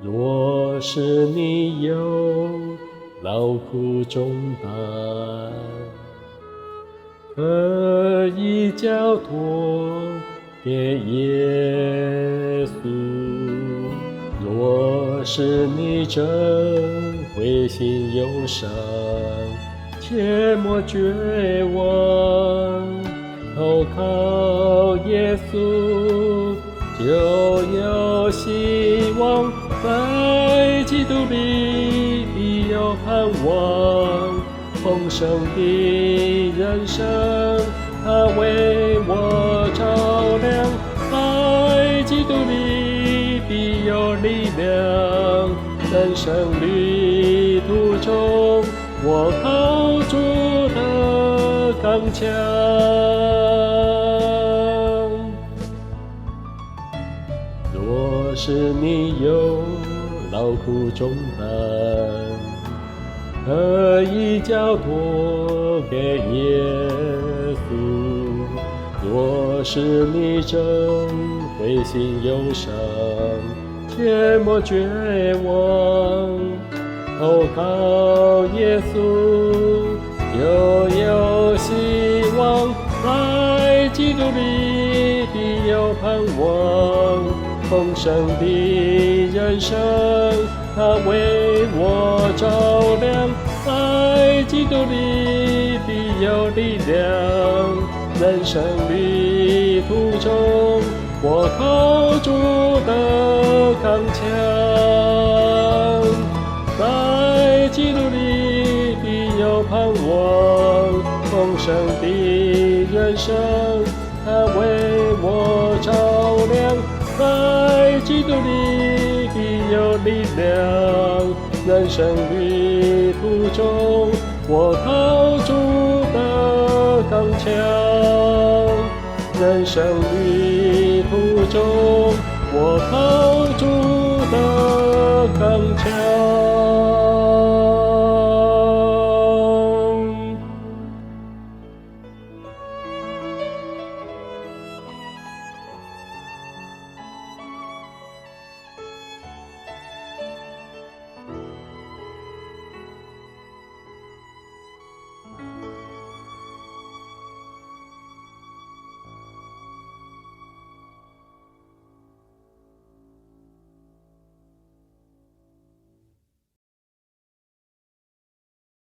若是你有劳苦重担，可以交托给耶稣。若是你正灰心忧伤，切莫绝望，投靠耶稣就有希望，在基督里必有盼望。丰盛的人生，他为我照亮，在基督里必有力量。人生旅途中，我靠主的刚强。若是你有劳苦重担，可以交托给耶稣。若是你正灰心忧伤，切莫绝望，投靠耶稣就有希望，在基督里必有盼望。丰盛的人生，他为我照亮，在基督里必有力量。人生旅途中，我靠主的刚强，在基督里必有盼望。丰盛的人生，他为我照亮，在基督里必有力量。人生旅途中，我靠主的刚强。人生旅途中，我靠主的刚强。